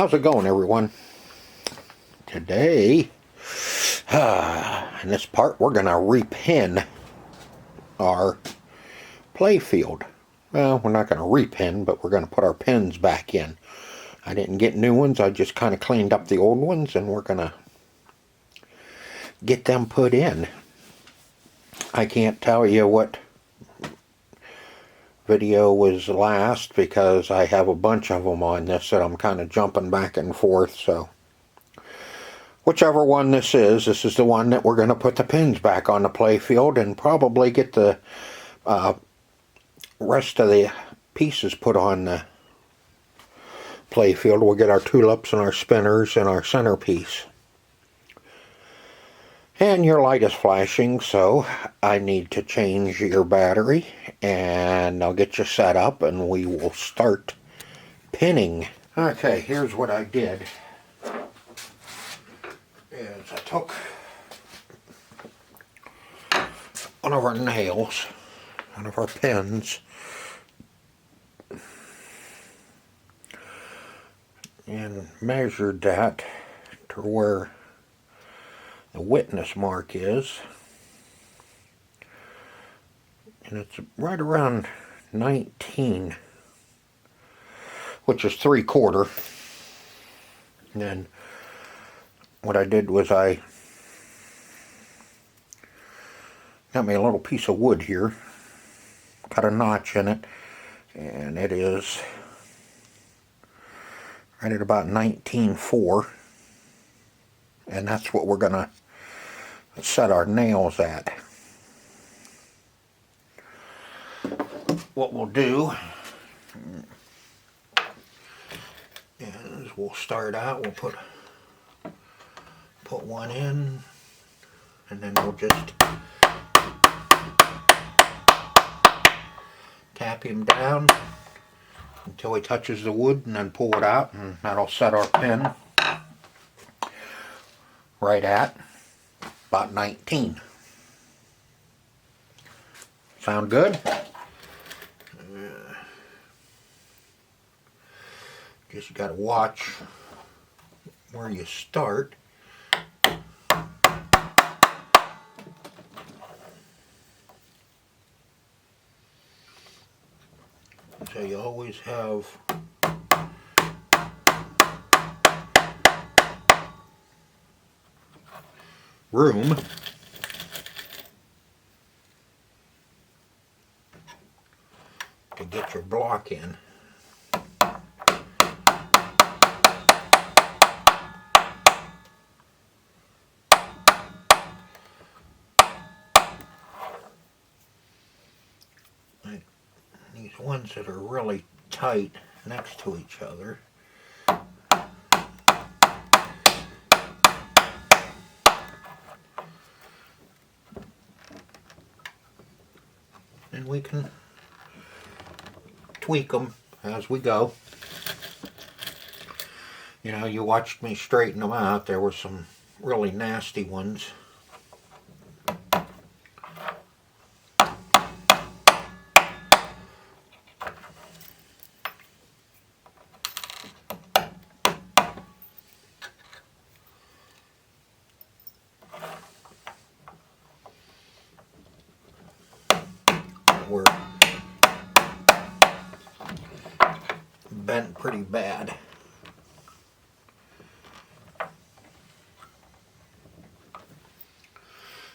How's it going, everyone? Today, in this part, we're going to repin our Playfield. Well, we're not going to repin, but we're going to put our pins back in. I didn't get new ones. I just kind of cleaned up the old ones, and we're going to get them put in. I can't tell you what video was last because I have a bunch of them on this that I'm kind of jumping back and forth, so whichever one this is the one that we're going to put the pins back on the Playfield and probably get the rest of the pieces put on the Playfield. We'll get our tulips and our spinners and our centerpiece. And your light is flashing, so I need to change your battery, and I'll get you set up and we will start pinning. Okay, here's what I did. Is I took one of our nails, one of our pins, and measured that to where the witness mark is, and it's right around 19, which is 3/4. And then what I did was I got me a little piece of wood here, cut a notch in it, and it is right at about 19.4, and that's what we're gonna set our nails at. What we'll do is we'll start out, we'll put one in, and then we'll just tap him down until he touches the wood, and then pull it out, and that'll set our pin right at about 19. Sound good? Just got to watch where you start. So you always have room to get your block in. Like these ones that are really tight next to each other, and we can tweak them as we go. You know, you watched me straighten them out. There were some really nasty ones. Were bent pretty bad.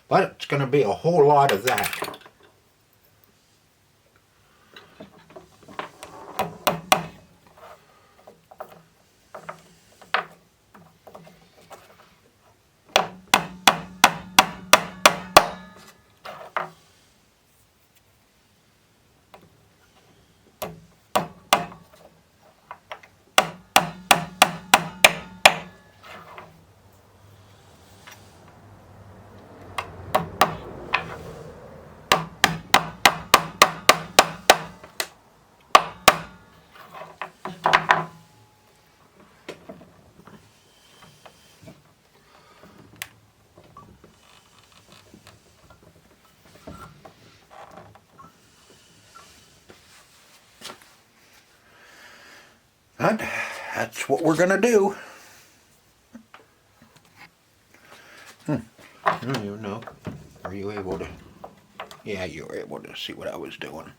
But it's going to be a whole lot of that. But that's what we're gonna do. I don't even know. Were you able to? Yeah, you were able to see what I was doing.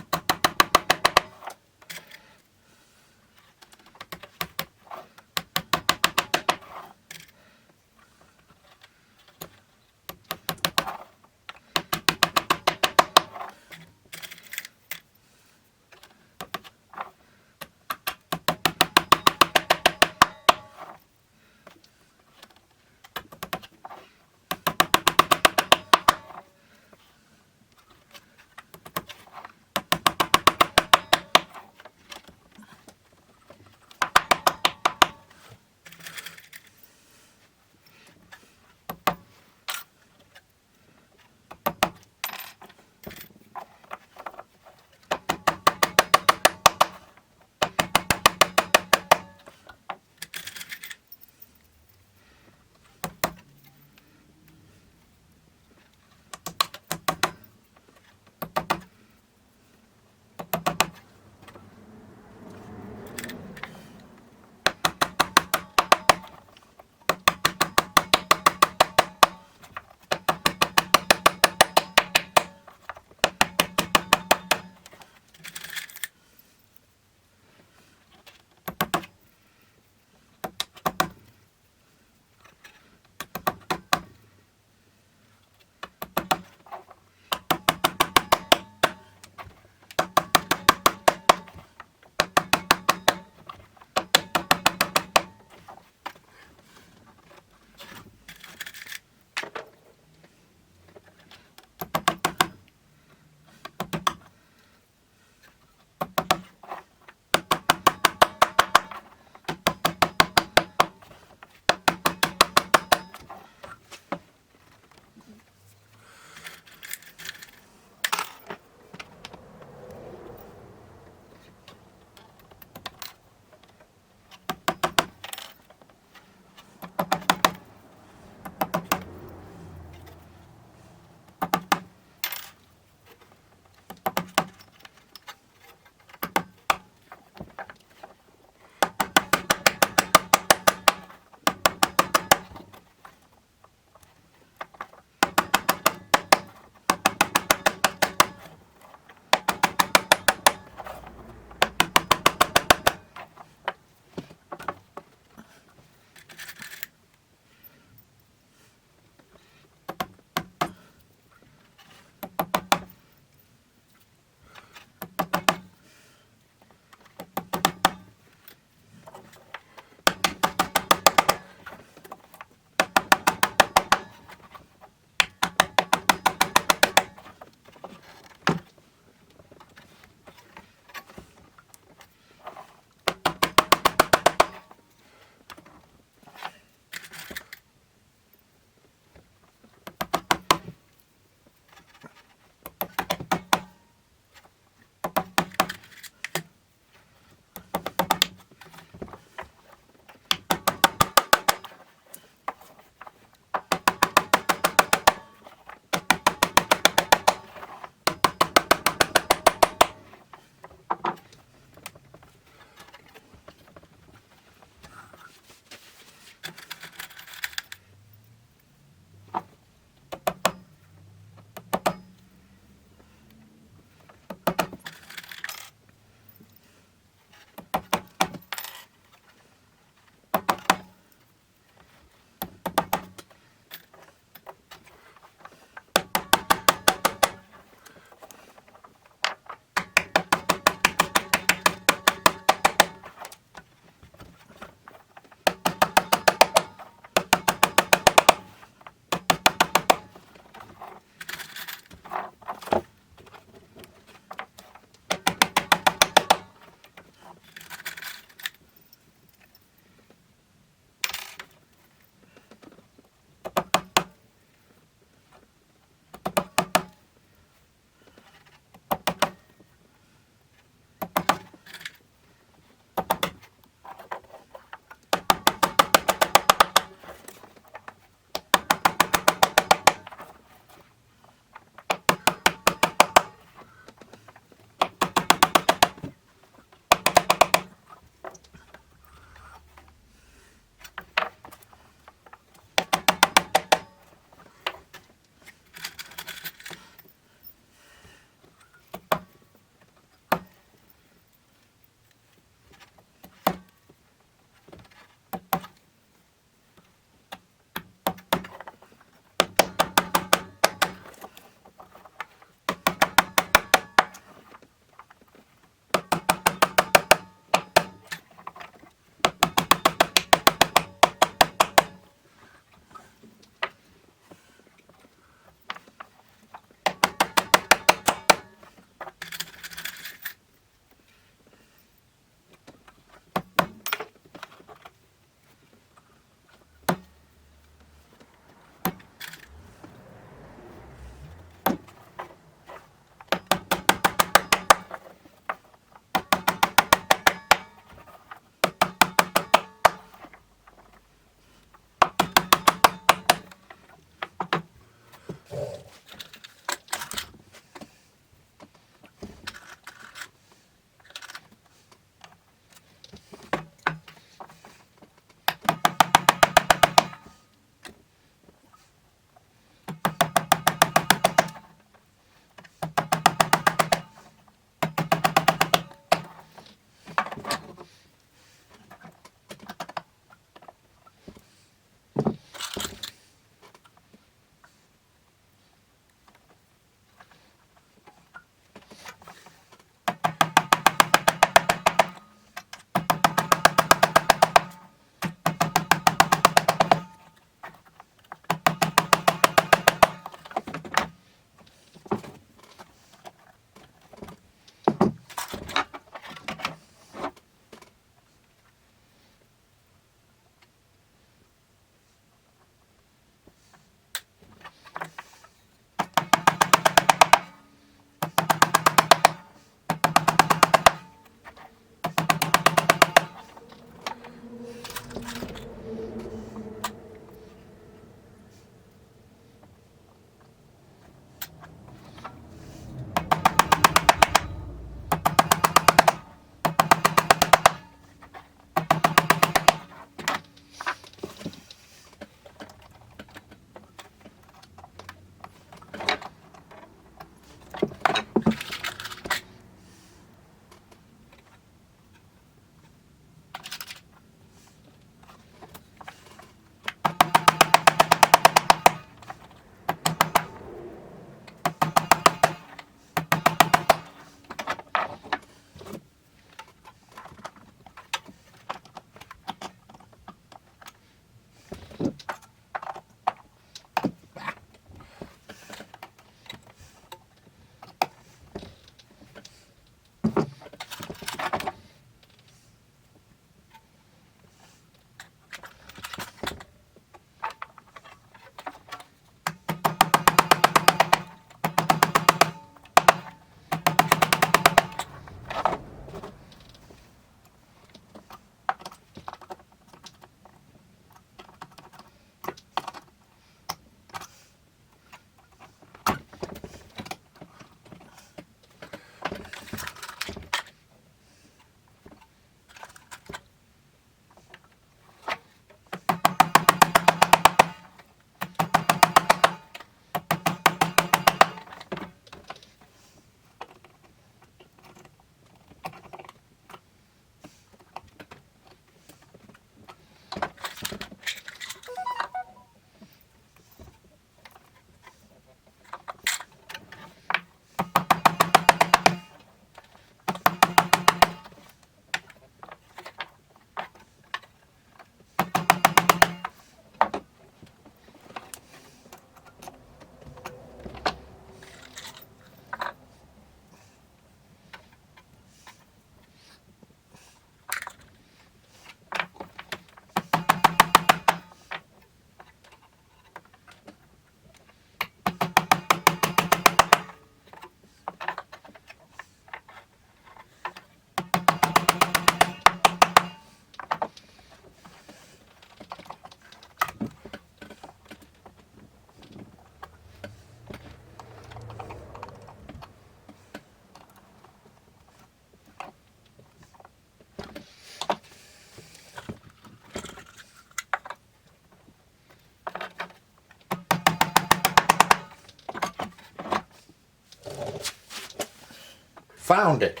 Found it.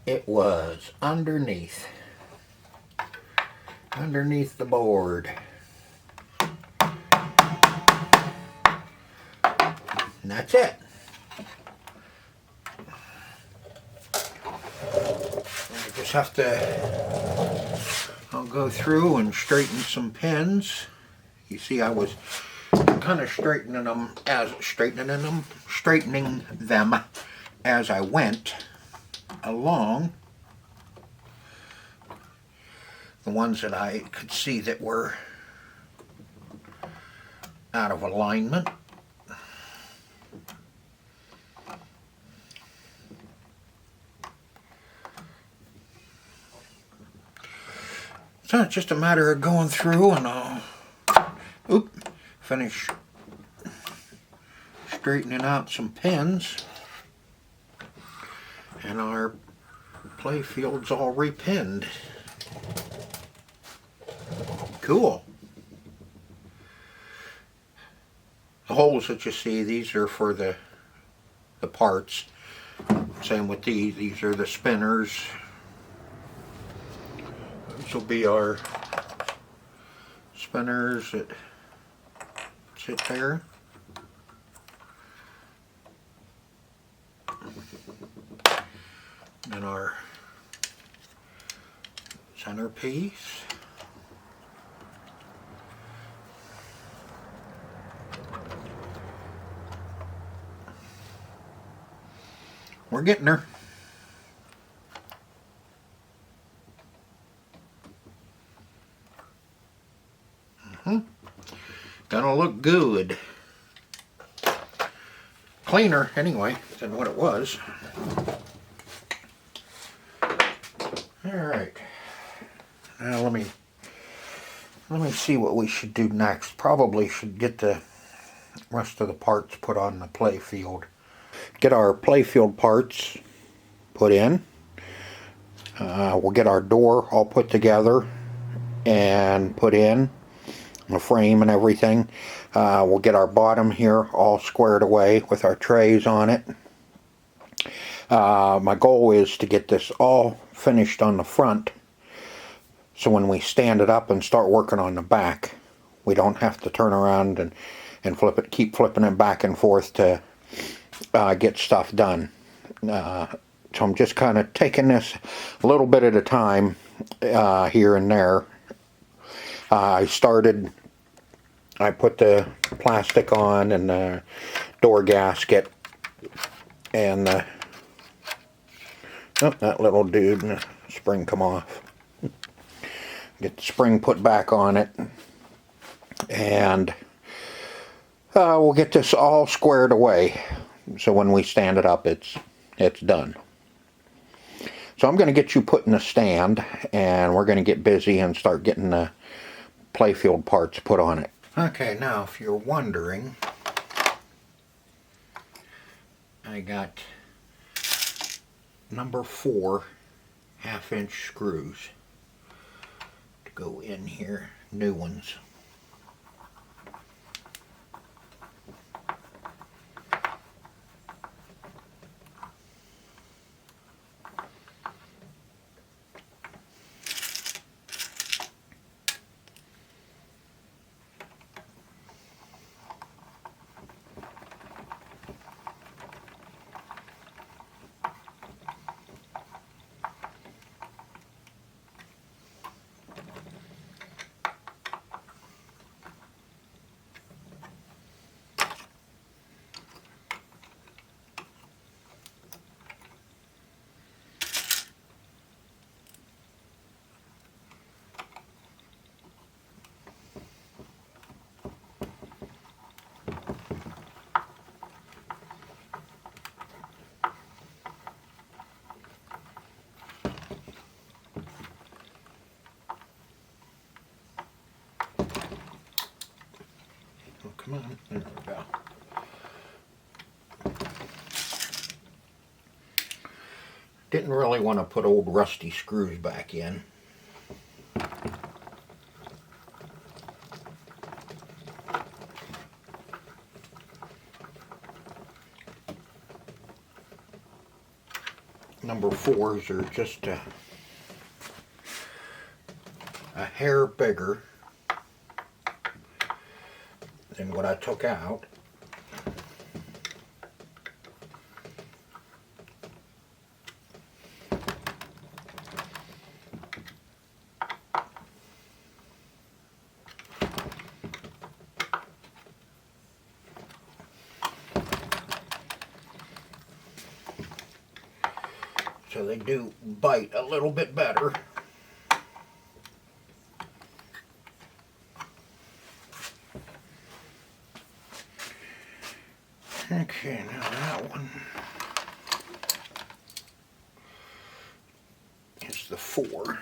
It was underneath the board. And that's it. I just have to, I'll go through and straighten some pins. You see, I was kind of straightening them as I went along. The ones that I could see that were out of alignment. So it's just a matter of going through and I'll finish straightening out some pins, and our Playfield's all repinned. Cool. The holes that you see, these are for the parts. Same with these. These are the spinners. This will be our spinners that sit there. And our centerpiece. We're getting there. Gonna look good. Cleaner, anyway, than what it was. Alright. Now let me see what we should do next. Probably should get the rest of the parts put on the Playfield. Get our Playfield parts put in. We'll get our door all put together and put in. The frame and everything. We'll get our bottom here all squared away with our trays on it. My goal is to get this all finished on the front, so when we stand it up and start working on the back, we don't have to turn around and keep flipping it back and forth to get stuff done. So I'm just kind of taking this a little bit at a time here and there. I put the plastic on and the door gasket and that little dude and the spring come off. Get the spring put back on it, and we'll get this all squared away so when we stand it up it's done. So I'm going to get you put in a stand, and we're going to get busy and start getting the Playfield parts put on it. Okay, now if you're wondering, I got number 4 half-inch screws to go in here, new ones. Come on, there we go. Didn't really want to put old rusty screws back in. number 4s are just a hair bigger than what I took out. So they do bite a little bit better. Okay, now that one is the 4.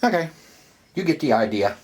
Okay, you get the idea.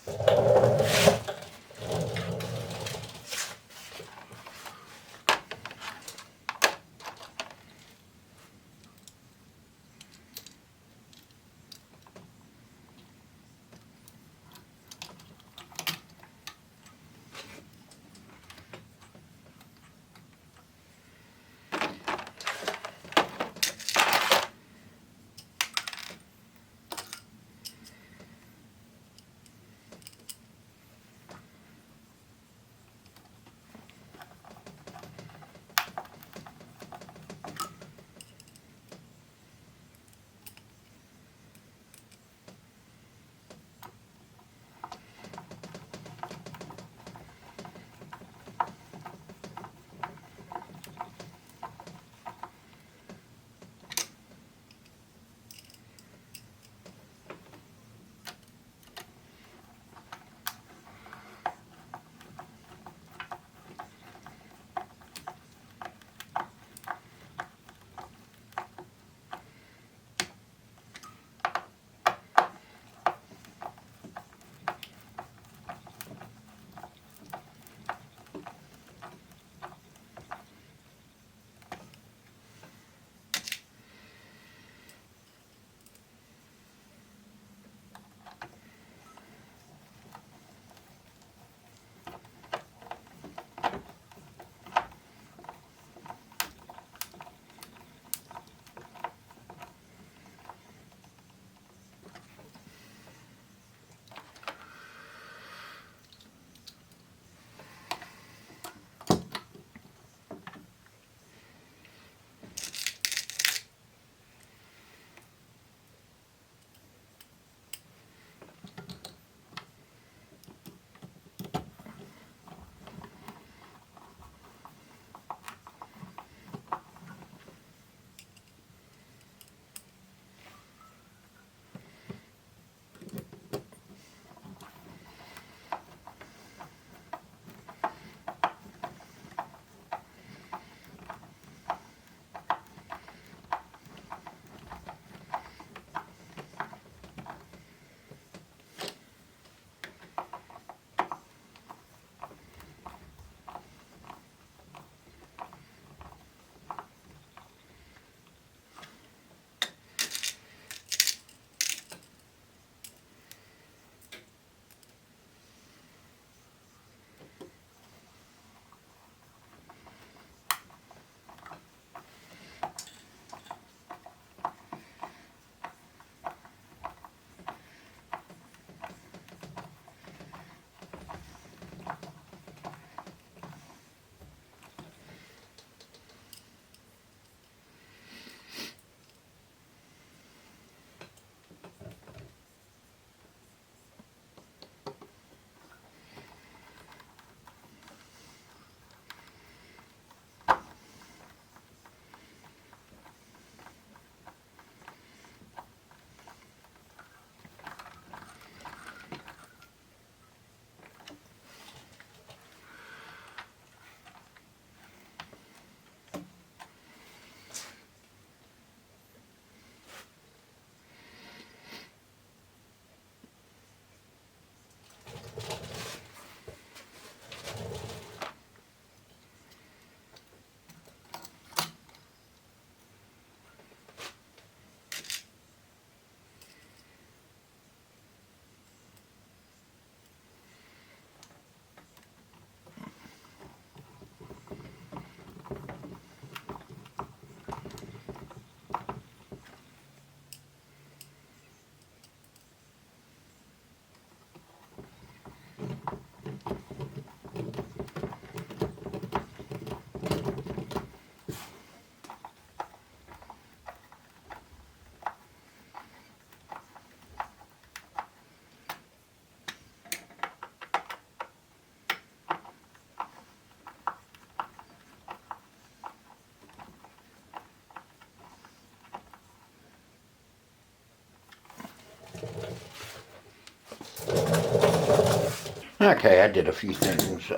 Okay, I did a few things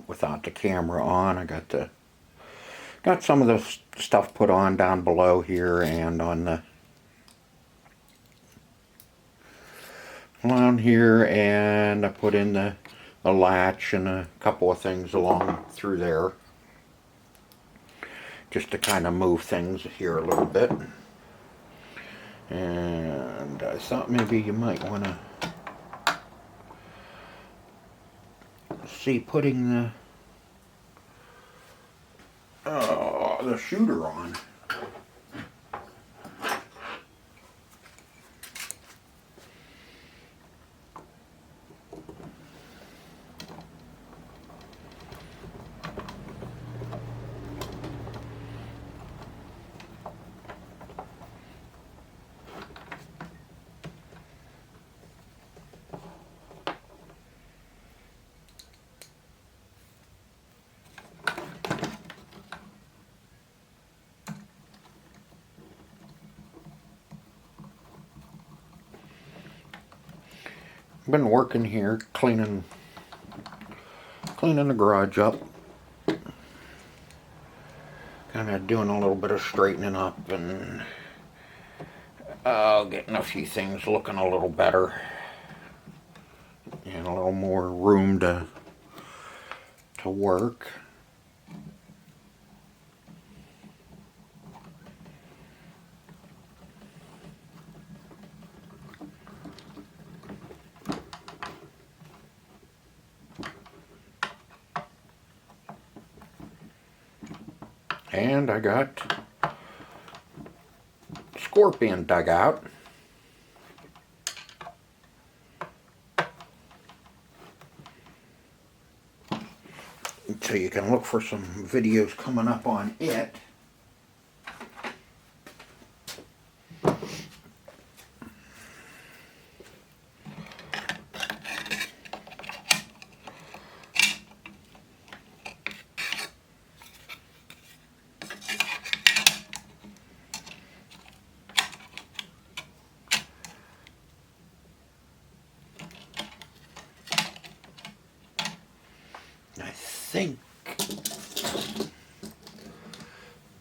without the camera on. I got some of the stuff put on down below here and on the here, and I put in the latch and a couple of things along through there just to kind of move things here a little bit. And I thought maybe you might want to see putting the shooter on. Been working here, cleaning the garage up, kind of doing a little bit of straightening up and getting a few things looking a little better and a little more room to work. And I got scorpion dug out. So you can look for some videos coming up on it. I think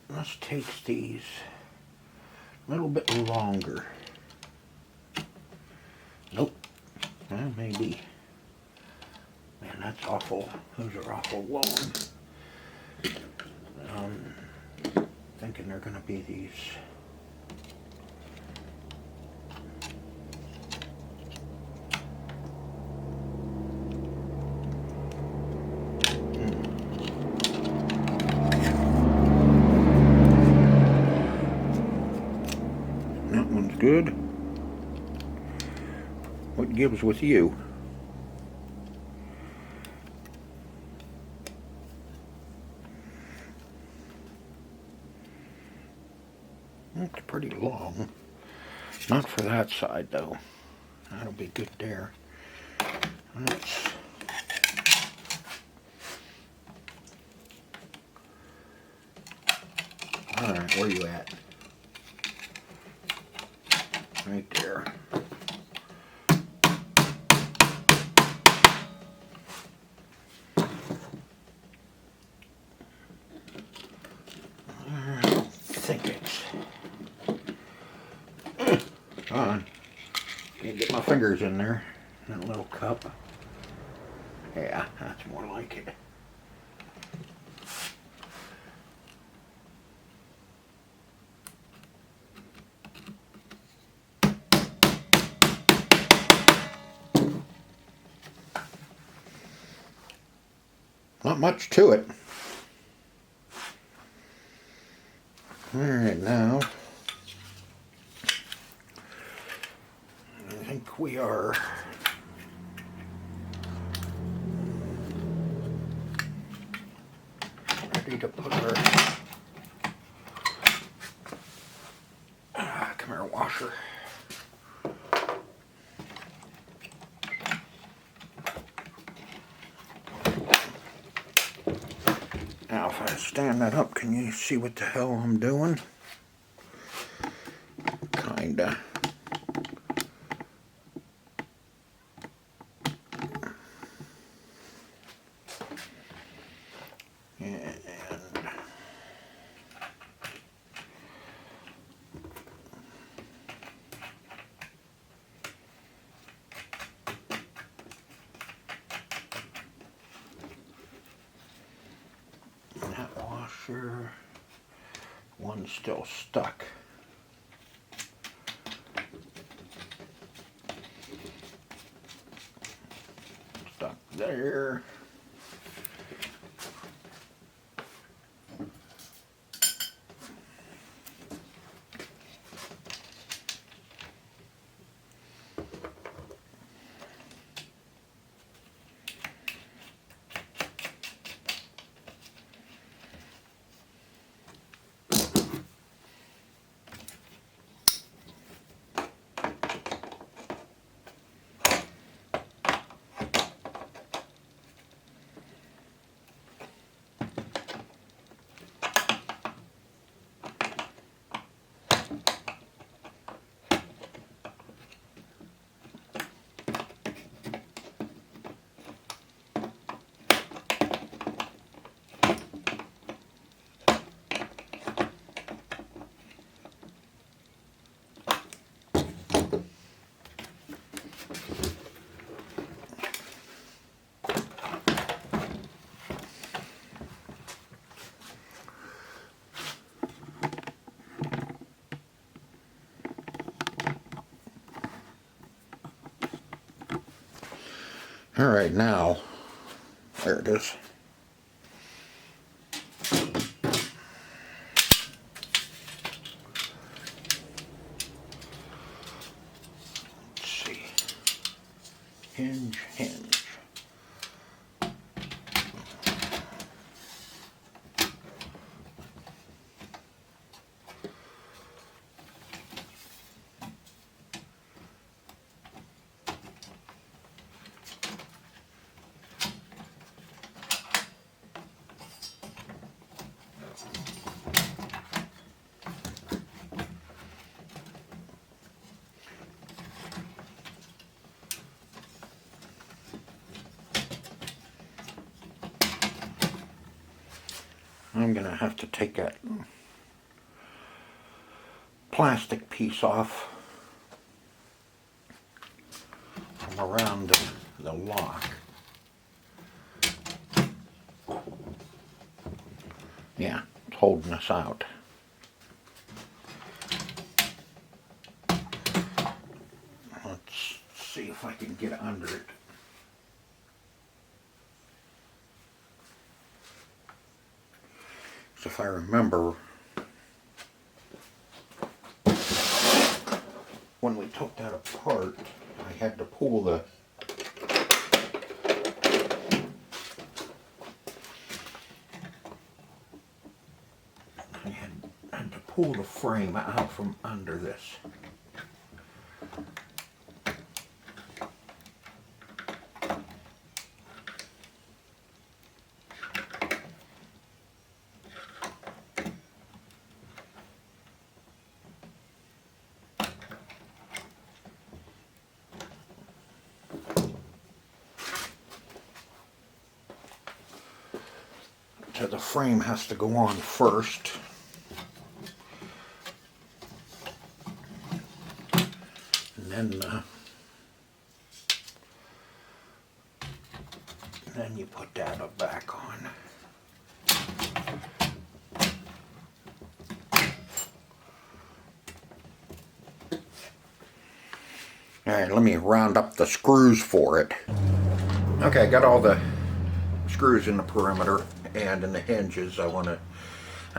this takes these a little bit longer. Nope, maybe. Man, that's awful. Those are awful long. Thinking they're going to be these. That one's good. What gives with you? That's pretty long. Not for that side though. That'll be good there. That's alright, where you at? Right there. I think it's on. Can't get my fingers in there. That little cup. Yeah, that's more like it. Not much to it. Alright, now I think we are ready to put our come here, washer. Now if I stand that up, can you see what the hell I'm doing? Kinda. sure one's still stuck. Stuck there. All right, now, there it is. Let's see. Hinge. I'm going to have to take that plastic piece off from around the lock. Yeah, it's holding us out. Let's see if I can get under it. If I remember, when we took that apart, I had to pull the frame out from under this. So the frame has to go on first. And then you put that back on. Alright, let me round up the screws for it. Okay, I got all the screws in the perimeter and in the hinges. I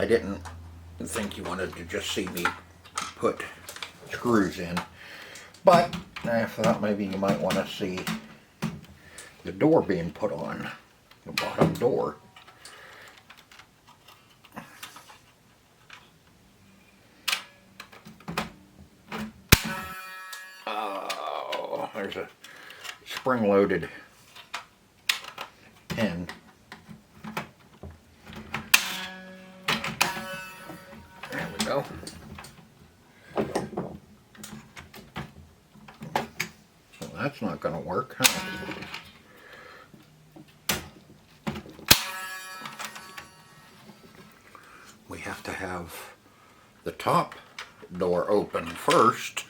didn't think you wanted to just see me put screws in, but I thought maybe you might want to see the door being put on, the bottom door. Oh, there's a spring-loaded pin. There we go. So that's not going to work, huh? We have to have the top door open first.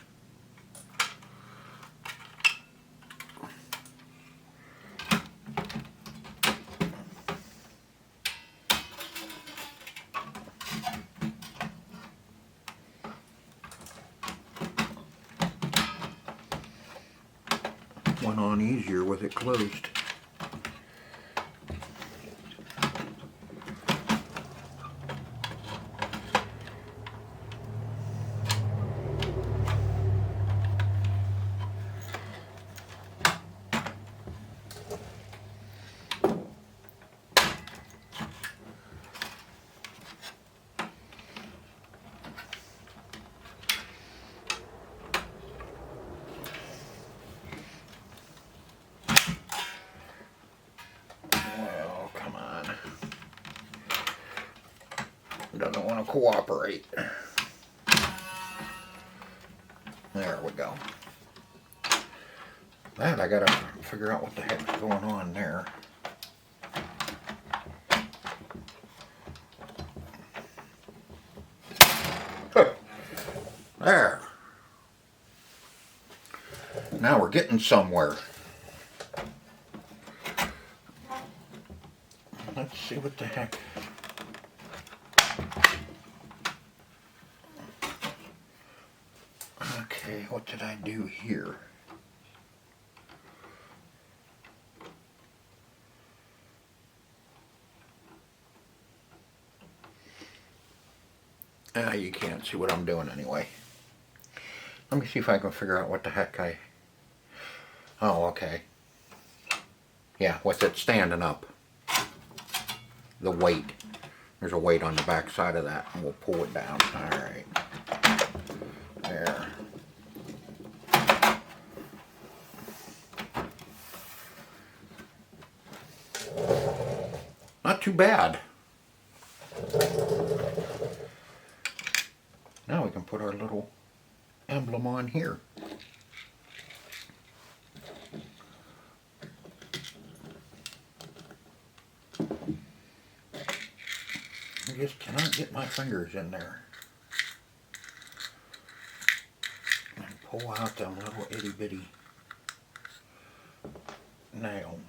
went on easier with it closed. Doesn't want to cooperate. There we go. That I gotta figure out what the heck's going on there. There. Now we're getting somewhere. Let's see what the heck. Okay, what did I do here? You can't see what I'm doing anyway. Let me see if I can figure out what the heck I... Oh, okay. Yeah, with it standing up. The weight. There's a weight on the back side of that, and we'll pull it down. Alright. There. Not too bad. Now we can put our little emblem on here. I just cannot get my fingers in there. And pull out them little itty bitty nails.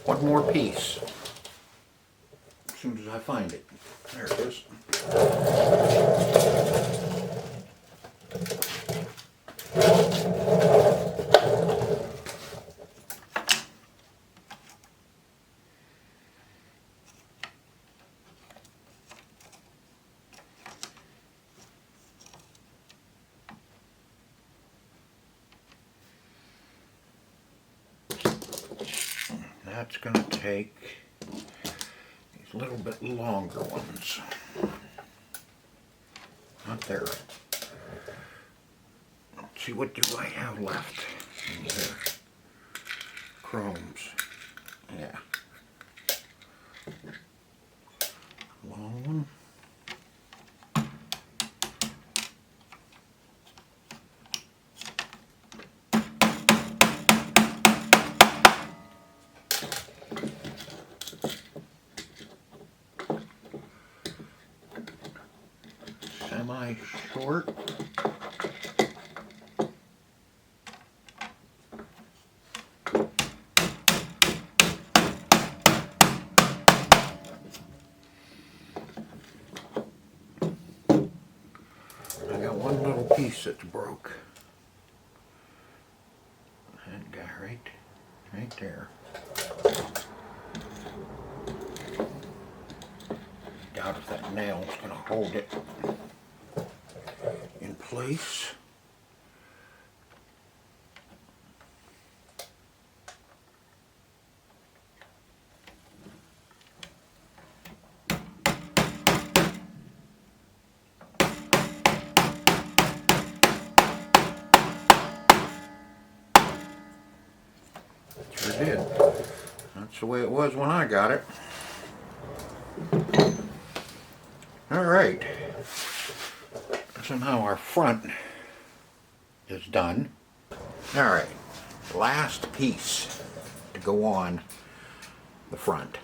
One more piece. As soon as I find it. There it is. That's going to take these little bit longer ones. Not there. Let's see, what do I have left in here? Chromes. Yeah. Long one. Semi-short. I got one little piece that's broke. That guy right there. Doubt if that nail's gonna hold it in place. That's the way it was when I got it. Alright. So now our front is done. Alright. Last piece to go on the front.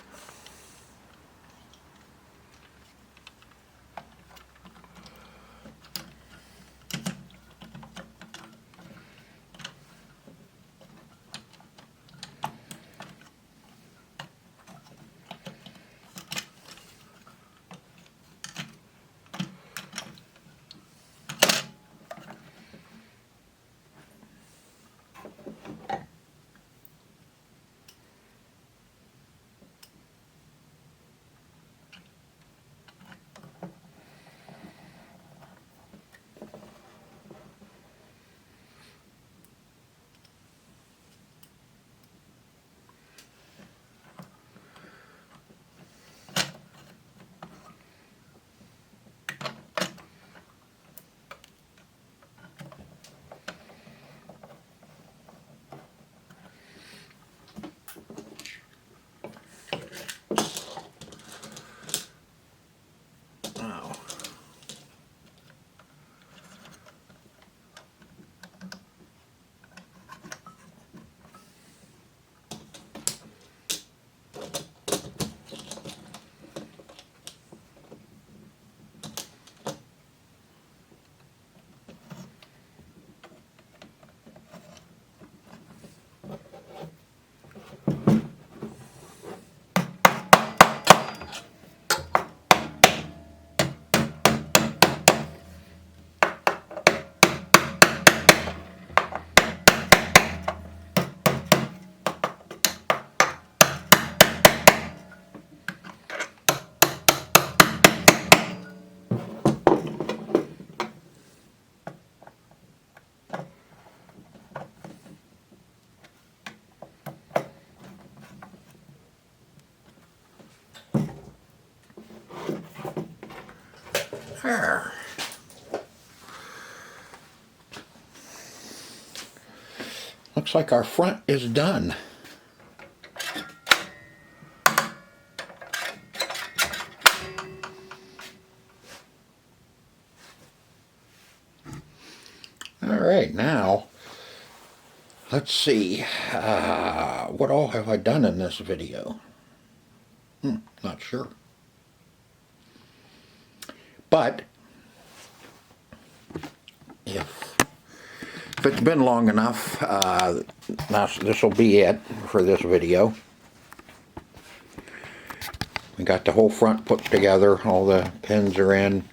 There. Looks like our front is done. Alright, now let's see, what all have I done in this video? Not sure. But if it's been long enough, this will be it for this video. We got the whole front put together, all the pins are in,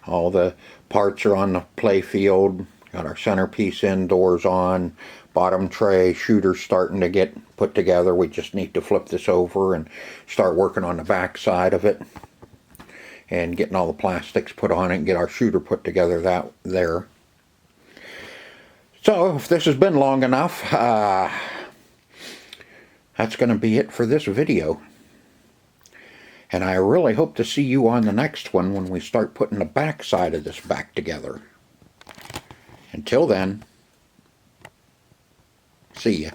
all the parts are on the Playfield, got our centerpiece in, doors on, bottom tray, shooter's starting to get put together. We just need to flip this over and start working on the back side of it and getting all the plastics put on it and get our shooter put together there. So if this has been long enough, that's going to be it for this video. And I really hope to see you on the next one when we start putting the back side of this back together. Until then, see ya.